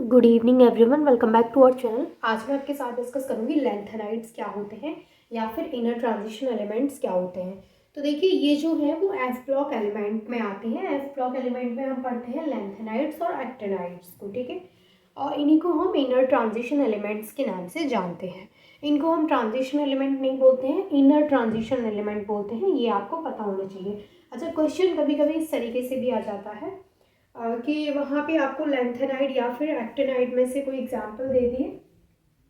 Good evening everyone, welcome back to our channel. आज मैं आपके साथ डिस्कस करूंगी लैंथेनाइड्स क्या होते हैं या फिर इनर ट्रांजिशन एलिमेंट्स क्या होते हैं। तो देखिए, ये जो है वो एफ ब्लॉक एलिमेंट में आते हैं। एफ ब्लॉक एलिमेंट में हम पढ़ते हैं लैंथेनाइड्स और एक्टिनाइड्स को, ठीक है। और इन्हीं को हम इनर ट्रांजिशन एलिमेंट्स के नाम से जानते हैं। इनको हम ट्रांजिशन एलिमेंट नहीं बोलते हैं, इनर ट्रांजिशन एलिमेंट बोलते हैं। ये आपको पता होना चाहिए। अच्छा, क्वेश्चन कभी कभी इस तरीके से भी आ जाता है कि वहाँ पे आपको लैंथेनाइड या फिर एक्टिनाइड में से कोई एग्जांपल दे दिए,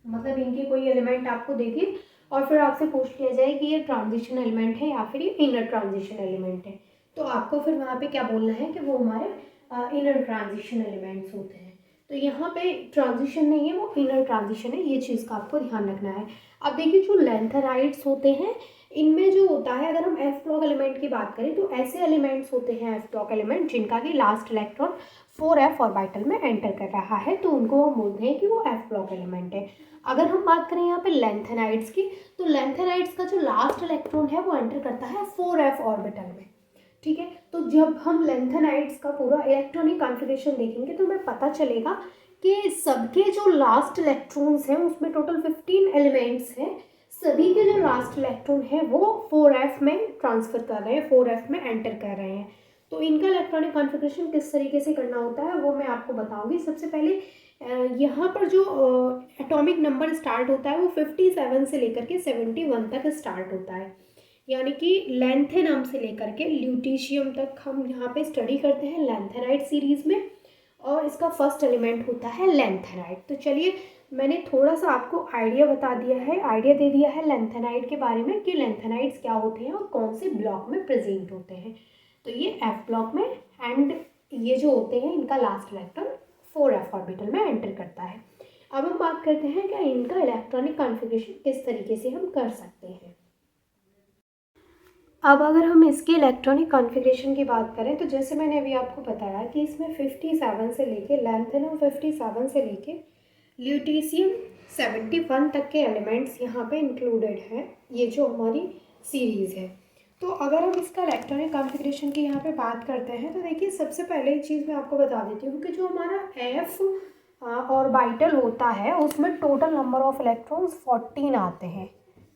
मतलब इनके कोई एलिमेंट आपको दे दिए और फिर आपसे पूछ लिया जाए कि ये ट्रांजिशन एलिमेंट है या फिर ये इनर ट्रांजिशन एलिमेंट है। तो आपको फिर वहाँ पे क्या बोलना है कि वो हमारे इनर ट्रांजिशन एलिमेंट्स होते हैं। तो यहाँ पे ट्रांजिशन नहीं है, वो इनर ट्रांजिशन है। ये चीज़ का आपको ध्यान रखना है। अब देखिए, जो लैंथेनाइड्स होते हैं इनमें जो होता है, अगर हम एफ ब्लॉक एलिमेंट की बात करें तो ऐसे एलिमेंट्स होते हैं एफ ब्लॉक एलिमेंट जिनका कि लास्ट इलेक्ट्रॉन 4f ऑर्बिटल में एंटर कर रहा है, तो उनको हम बोलते हैं कि वो एफ ब्लॉक एलिमेंट है। अगर हम बात करें यहाँ पे लैंथेनाइड्स की, तो लैंथेनाइड्स का जो लास्ट इलेक्ट्रॉन है वो एंटर करता है 4f ऑर्बिटल में, ठीक है। तो जब हम लैंथेनाइड्स का पूरा इलेक्ट्रॉनिक कॉन्फ़िगरेशन देखेंगे तो हमें पता चलेगा कि सबके जो लास्ट इलेक्ट्रॉन्स हैं उसमें टोटल 15 एलिमेंट्स हैं। सभी के जो लास्ट इलेक्ट्रॉन है वो 4f में ट्रांसफ़र कर रहे हैं, 4f में एंटर कर रहे हैं। तो इनका इलेक्ट्रॉनिक कॉन्फ़िगरेशन किस तरीके से करना होता है वो मैं आपको बताऊंगी। सबसे पहले यहाँ पर जो एटॉमिक नंबर स्टार्ट होता है वो 57 से लेकर के 71 तक स्टार्ट होता है, यानी कि लैंथेनम से लेकर के ल्यूटीशियम तक हम यहाँ पे स्टडी करते हैं लैंथेनाइड सीरीज़ में, और इसका फर्स्ट एलिमेंट होता है लैंथेनाइड। तो चलिए, मैंने थोड़ा सा आपको आइडिया बता दिया है, आइडिया दे दिया है लैंथेनाइड के बारे में कि लैंथेनाइड्स क्या होते हैं और कौन से ब्लॉक में प्रेजेंट होते हैं। तो ये एफ ब्लॉक में, एंड ये जो होते हैं इनका लास्ट इलेक्ट्रॉन 4f ऑर्बिटल में एंटर करता है। अब हम बात करते हैं कि इनका इलेक्ट्रॉनिक कॉन्फ़िगरेशन किस तरीके से हम कर सकते हैं। अब अगर हम इसके इलेक्ट्रॉनिक कॉन्फ़िगरेशन की बात करें तो जैसे मैंने अभी आपको बताया कि इसमें 57 से लेके लैंथेनम 57 से लेके ल्यूटीशियम 71 तक के एलिमेंट्स यहाँ पे इंक्लूडेड हैं, ये जो हमारी सीरीज़ है। तो अगर हम इसका इलेक्ट्रॉनिक कॉन्फ़िगरेशन की यहाँ पे बात करते हैं तो देखिए, सबसे पहले एक चीज़ मैं आपको बता देती हूँ कि जो हमारा एफ ऑर्बिटल होता है उसमें टोटल नंबर ऑफ इलेक्ट्रॉन्स 14 आते हैं।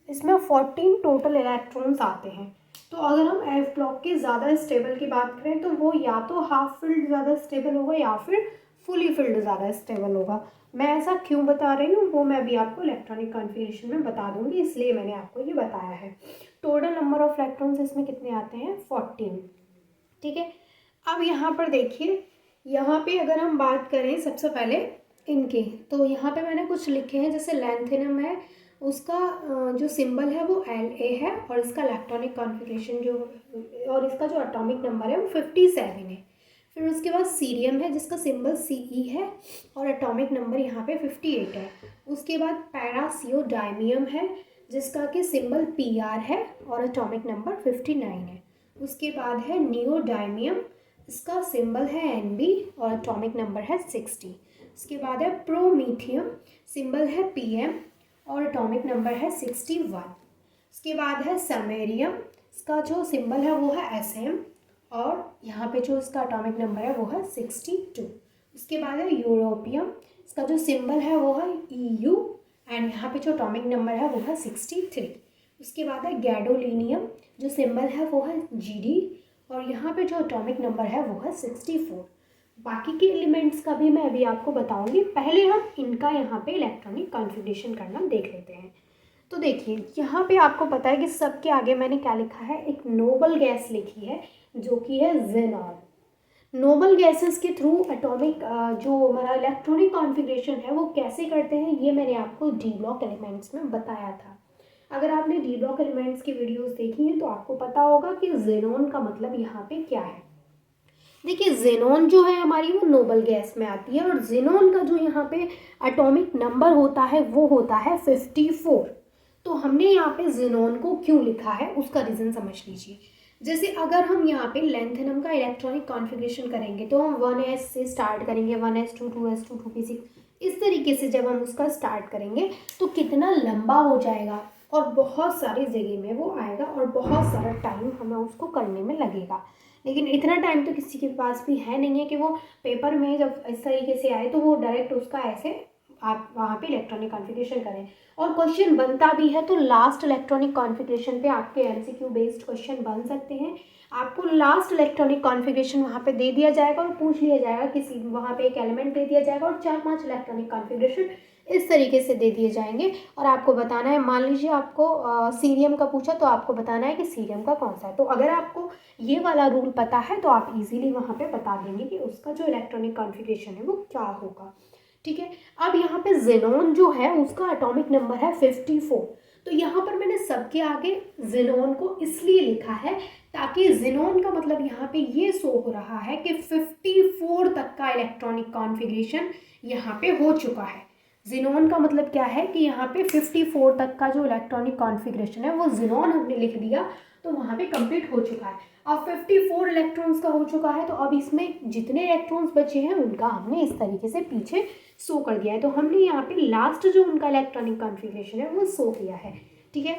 इसमें 14 टोटल इलेक्ट्रॉन्स आते हैं। तो अगर हम एफ ब्लॉक के ज़्यादा स्टेबल की बात करें तो वो या तो हाफ फिल्ड ज़्यादा स्टेबल होगा या फिर फुली फिल्ड ज़्यादा स्टेबल होगा। मैं ऐसा क्यों बता रही हूँ वो मैं अभी आपको इलेक्ट्रॉनिक कॉन्फ़िगरेशन में बता दूंगी, इसलिए मैंने आपको ये बताया है। टोटल नंबर ऑफ इलेक्ट्रॉन्स इसमें कितने आते हैं? 14, ठीक है। अब यहाँ पर देखिए, यहाँ पे अगर हम बात करें सबसे पहले इनके, तो यहाँ पे मैंने कुछ लिखे हैं। जैसे लैंथेनम है, उसका जो सिंबल है वो La है, और इसका इलेक्ट्रॉनिक कॉन्फ़िगरेशन जो, और इसका जो एटॉमिक नंबर है वो 57 है। फिर उसके बाद सीरियम है जिसका सिंबल Ce है और एटॉमिक नंबर यहाँ पे 58 है। उसके बाद पैरासियोडाइमियम है जिसका कि सिंबल Pr है और एटॉमिक नंबर 59 है। उसके बाद है नियोडाइमियम, इसका सिंबल है Nb और एटॉमिक नंबर है 60। उसके बाद है प्रोमीथियम, सिंबल है Pm और एटॉमिक नंबर है 61। उसके बाद है समैरियम, इसका जो सिंबल है वो है Sm और यहाँ पे जो इसका एटॉमिक नंबर है वो है 62। उसके बाद है यूरोपियम, इसका जो सिंबल है वो है Eu एंड यहाँ पे जो एटॉमिक नंबर है वो है 63। उसके बाद है गैडोलिनियम, जो सिंबल है वो है Gd और यहाँ पे जो एटॉमिक नंबर है वो है 64। बाकी के एलिमेंट्स का भी मैं अभी आपको बताऊंगी, पहले हम इनका यहाँ पे इलेक्ट्रॉनिक कॉन्फ़िगरेशन करना देख लेते हैं। तो देखिए, यहाँ पे आपको पता है कि सबके आगे मैंने क्या लिखा है, एक नोबल गैस लिखी है जो कि है ज़ेनॉन। नोबल गैसेस के थ्रू एटॉमिक जो हमारा इलेक्ट्रॉनिक कॉन्फ़िगरेशन है वो कैसे करते हैं ये मैंने आपको डी ब्लॉक एलिमेंट्स में बताया था। अगर आपने डी ब्लॉक एलिमेंट्स की वीडियोस देखी हैं तो आपको पता होगा कि ज़ेनॉन का मतलब यहाँ पे क्या है। देखिए, ज़ेनॉन जो है हमारी वो नोबल गैस में आती है, और ज़ेनॉन का जो यहाँ पे एटॉमिक नंबर होता है वो होता है 54। तो हमने यहाँ पे ज़ेनॉन को क्यों लिखा है उसका रीज़न समझ लीजिए। जैसे अगर हम यहाँ पे लैंथेनम का इलेक्ट्रॉनिक कॉन्फ़िगरेशन करेंगे तो हम 1s से स्टार्ट करेंगे, 1s2 2s2 2p6, इस तरीके से जब हम उसका स्टार्ट करेंगे तो कितना लंबा हो जाएगा और बहुत सारी जगह में वो आएगा और बहुत सारा टाइम हमें उसको करने में लगेगा। लेकिन इतना टाइम तो किसी के पास भी है नहीं है कि वो पेपर में जब इस तरीके से आए तो वो डायरेक्ट उसका ऐसे आप वहाँ पे इलेक्ट्रॉनिक कॉन्फ़िगरेशन करें। और क्वेश्चन बनता भी है तो लास्ट इलेक्ट्रॉनिक कॉन्फ़िगरेशन पे आपके एमसीक्यू बेस्ड क्वेश्चन बन सकते हैं। आपको लास्ट इलेक्ट्रॉनिक कॉन्फ़िगरेशन वहाँ पे दे दिया जाएगा और पूछ लिया जाएगा, किसी वहाँ पे एक एलिमेंट दे दिया जाएगा और 4-5 इलेक्ट्रॉनिक कॉन्फ़िगरेशन इस तरीके से दे दिए जाएंगे और आपको बताना है। मान लीजिए आपको सीरियम का पूछा तो आपको बताना है कि सीरियम का कौन सा है। तो अगर आपको ये वाला रूल पता है तो आप इजीली वहाँ पे बता देंगे कि उसका जो इलेक्ट्रॉनिक कॉन्फ़िगरेशन है वो क्या होगा। ठीक है, अब यहाँ पे जेनॉन जो है उसका एटॉमिक नंबर है 54। तो यहाँ पर मैंने सबके आगे जेनॉन को इसलिए लिखा है ताकि जेनॉन का मतलब यहाँ पे ये शो हो रहा है कि 54 तक का इलेक्ट्रॉनिक कॉन्फ़िगरेशन यहाँ पे हो चुका है। जेनॉन का मतलब क्या है कि यहाँ पे 54 तक का जो इलेक्ट्रॉनिक कॉन्फ़िगरेशन है वो जेनॉन हमने लिख दिया तो वहाँ पे कंप्लीट हो चुका है। अब 54 इलेक्ट्रॉन्स का हो चुका है तो अब इसमें जितने इलेक्ट्रॉन्स बचे हैं उनका हमने इस तरीके से पीछे शो कर दिया है। तो हमने यहाँ पे लास्ट जो उनका इलेक्ट्रॉनिक कॉन्फ़िगरेशन है वो शो किया है। ठीक है,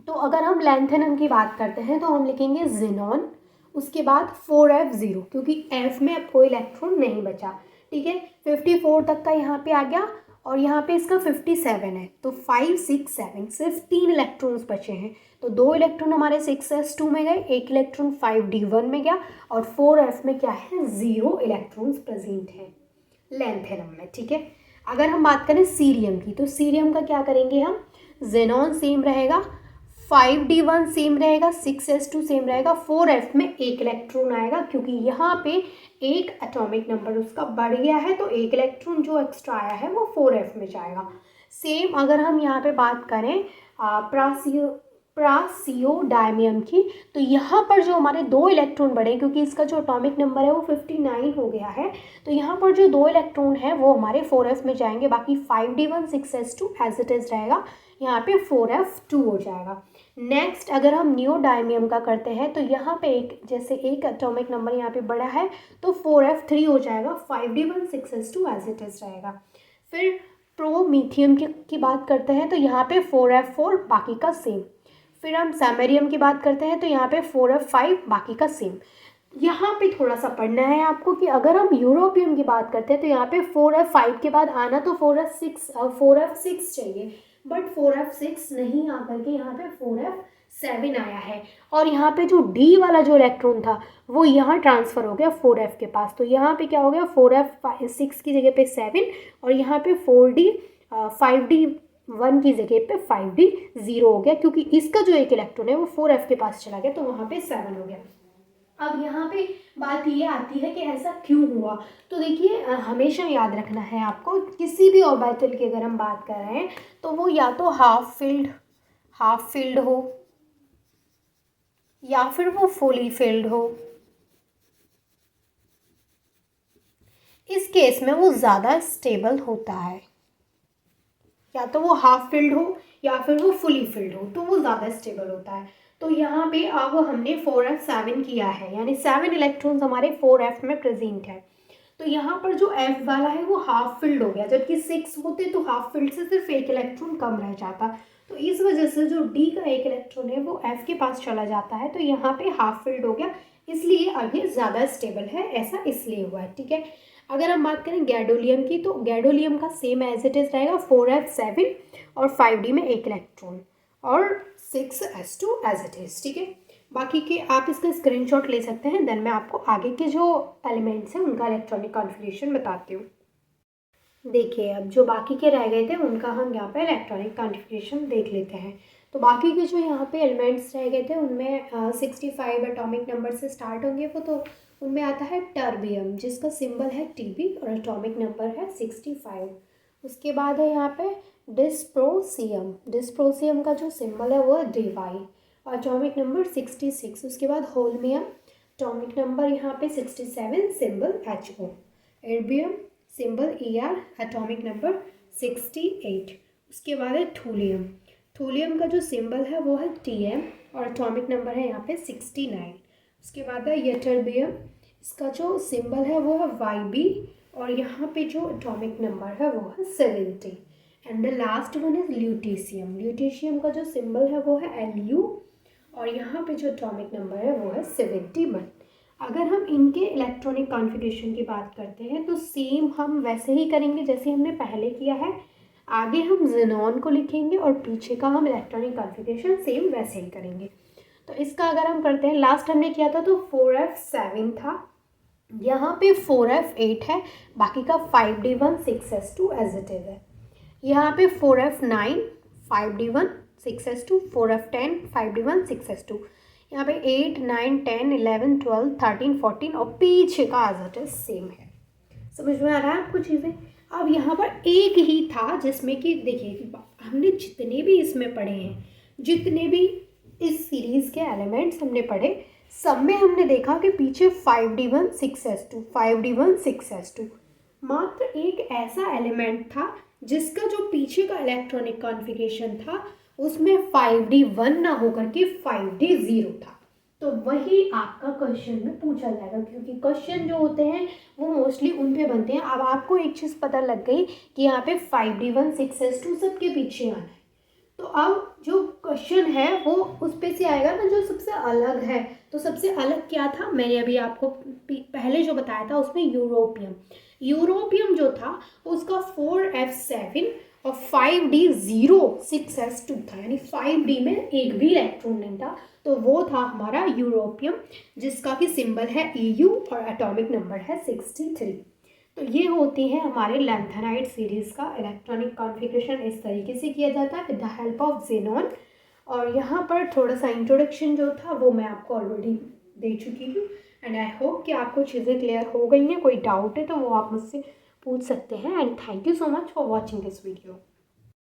तो अगर हम लैंथेनम की बात करते हैं तो हम लिखेंगे जेनॉन, उसके बाद 4f0 क्योंकि f में अब कोई इलेक्ट्रॉन नहीं बचा। ठीक है, 54 तक का यहाँ पे आ गया और यहाँ पे इसका 57 है तो 5 6 7 सिर्फ 3 इलेक्ट्रॉन्स बचे हैं। तो 2 इलेक्ट्रॉन हमारे 6s2 में गए, 1 इलेक्ट्रॉन 5d1 में गया और 4f में क्या है 0 इलेक्ट्रॉन्स प्रेजेंट हैं लैंथेनम में। ठीक है, अगर हम बात करें सीरियम की तो सीरियम का क्या करेंगे हम, जेनॉन सेम रहेगा, 5d1 सेम रहेगा, 6s2 सेम रहेगा, 4f में 1 इलेक्ट्रॉन आएगा क्योंकि यहाँ पे एक एटॉमिक नंबर उसका बढ़ गया है तो 1 इलेक्ट्रॉन जो एक्स्ट्रा आया है वो 4f में जाएगा। सेम अगर हम यहाँ पे बात करें प्रासियोडायमियम की तो यहाँ पर जो हमारे 2 इलेक्ट्रॉन बढ़े क्योंकि इसका जो एटॉमिक नंबर है वो 59 हो गया है तो यहाँ पर जो 2 इलेक्ट्रॉन है वो हमारे 4f में जाएंगे, बाकी 5d1 6s2 as it is रहेगा, यहाँ पे 4f2 हो जाएगा। नेक्स्ट अगर हम नियोडायमियम का करते हैं तो यहाँ पे एक जैसे एक एटॉमिक नंबर यहाँ पे बड़ा है तो 4f3 हो जाएगा, 5d1 6s2 as it is रहेगा। फिर प्रोमीथियम की बात करते हैं तो यहाँ पे 4f4 बाकी का सेम। फिर हम सैमेरियम की बात करते हैं तो यहाँ पे 4f5 बाकी का सेम। यहाँ पे थोड़ा सा पढ़ना है आपको कि अगर हम यूरोपियम की बात करते हैं तो यहाँ पे 4f5 के बाद आना तो 4f6 चाहिए, बट 4f6 नहीं आकर के यहाँ पे 4f7 आया है और यहाँ पे जो D वाला जो इलेक्ट्रॉन था वो यहाँ ट्रांसफ़र हो गया 4f के पास। तो यहाँ पे क्या हो गया 4f6 की जगह पे 7 और यहाँ पे 4d 5d1 की जगह पे 5d0 हो गया क्योंकि इसका जो एक इलेक्ट्रॉन है वो 4f के पास चला गया तो वहाँ पे 7 हो गया। अब यहाँ पे बात ये आती है कि ऐसा क्यों हुआ। तो देखिए हमेशा याद रखना है आपको, किसी भी ऑर्बिटल की अगर हम बात कर रहे हैं तो वो या तो हाफ फिल्ड हो या फिर वो फुली फिल्ड हो। इस केस में वो ज़्यादा स्टेबल होता है, या तो वो हाफ फिल्ड हो या फिर वो फुली फिल्ड हो तो वो ज़्यादा स्टेबल होता है। तो यहाँ पे अब हमने 4f7 किया है यानी 7 इलेक्ट्रॉन्स हमारे 4f में प्रेजेंट है। तो यहाँ पर जो f वाला है वो हाफ फिल्ड हो गया, जबकि 6 होते तो हाफ फिल्ड से सिर्फ 1 इलेक्ट्रॉन कम रह जाता। तो इस वजह से जो D का 1 इलेक्ट्रॉन है वो f के पास चला जाता है तो यहाँ पे हाफ फिल्ड हो गया, इसलिए अब ये ज़्यादा स्टेबल है, ऐसा इसलिए हुआ है। ठीक है, अगर हम बात करें गैडोलियम की तो गैडोलियम का सेम एज इट इज़ रहेगा, 4f7 और 5d में 1 इलेक्ट्रॉन और 6s2 एज इट इज़। ठीक है, बाकी के आप इसका स्क्रीनशॉट ले सकते हैं, देन मैं आपको आगे के जो एलिमेंट्स हैं उनका इलेक्ट्रॉनिक कॉन्फ़िगरेशन बताती हूँ। देखिए अब जो बाकी के रह गए थे उनका हम यहाँ पे इलेक्ट्रॉनिक कॉन्फ़िगरेशन देख लेते हैं। तो बाकी के जो यहाँ पे एलिमेंट्स रह गए थे उनमें 65 एटॉमिक नंबर से स्टार्ट होंगे वो, तो उनमें आता है टर्बियम जिसका सिंबल है Tb और एटॉमिक नंबर है 65। उसके बाद है यहाँ पे डिस्प्रोसियम का जो सिंबल है वो है Dy और एटॉमिक नंबर 66। उसके बाद होल्मियम एटॉमिक नंबर यहाँ पे 67, symbol HO। Erbium symbol Er, atomic number 68। उसके बाद है थूलियम, थूलियम का जो सिंबल है वो है Tm और एटॉमिक नंबर है यहाँ पे 69। उसके बाद है यटरबियम, इसका जो सिंबल है वो है Yb और यहाँ पे जो एटॉमिक नंबर है वो है 70। And the last one is lutetium, lutetium का जो सिंबल है वो है Lu और यहाँ पे जो एटॉमिक नंबर है वो है 71। अगर हम इनके इलेक्ट्रॉनिक कॉन्फ़िगरेशन की बात करते हैं तो सेम हम वैसे ही करेंगे जैसे हमने पहले किया है। आगे हम ज़ेनॉन को लिखेंगे और पीछे का हम इलेक्ट्रॉनिक कॉन्फ़िगरेशन सेम वैसे ही करेंगे। तो इसका अगर हम करते हैं, लास्ट हमने किया था तो 4f7 था, यहाँ पे 4f8 है, बाकी का 5d1 6s2 as it is है। यहाँ पे 4f9 5d1 6s2, 4f10 5d1 6s2, यहाँ पे 8 9 10 11 12 13 14 और पीछे का एज इट इज सेम है। समझ में आ रहा है आपको चीज़ें? अब यहाँ पर एक ही था जिसमें कि देखिए हमने जितने भी इसमें पढ़े हैं, जितने भी इस सीरीज़ के एलिमेंट्स हमने पढ़े, सब में हमने देखा कि पीछे 5d1 6s2 5d1 6s2, मात्र एक ऐसा एलिमेंट था जिसका जो पीछे का इलेक्ट्रॉनिक कॉन्फ़िगरेशन था उसमें 5d1 ना होकर के 5d0 था। तो वही आपका क्वेश्चन में पूछा जाएगा, क्योंकि क्वेश्चन जो होते हैं वो मोस्टली उन पे बनते हैं। अब आपको एक चीज़ पता लग गई कि यहाँ पे 5d1 6s2 सबके पीछे आना है, तो अब जो क्वेश्चन है वो उस पे से आएगा ना जो सबसे अलग है। तो सबसे अलग क्या था, मैंने अभी आपको पहले जो बताया था उसमें यूरोपियम जो था उसका 4f7 और 5d0 6s2 था, यानी 5d में एक भी इलेक्ट्रॉन नहीं था, तो वो था हमारा यूरोपियम, जिसका कि सिंबल है EU और एटॉमिक नंबर है 63। तो ये होती है हमारे लैंथेनाइड सीरीज़ का इलेक्ट्रॉनिक कॉन्फ़िगरेशन। इस तरीके से किया जाता है with the help of xenon. और यहाँ पर थोड़ा सा इंट्रोडक्शन जो था वो मैं आपको ऑलरेडी दे चुकी हूँ, एंड आई होप कि आपको चीज़ें क्लियर हो गई हैं। कोई डाउट है तो वो आप मुझसे पूछ सकते हैं, and thank you so much for watching this video.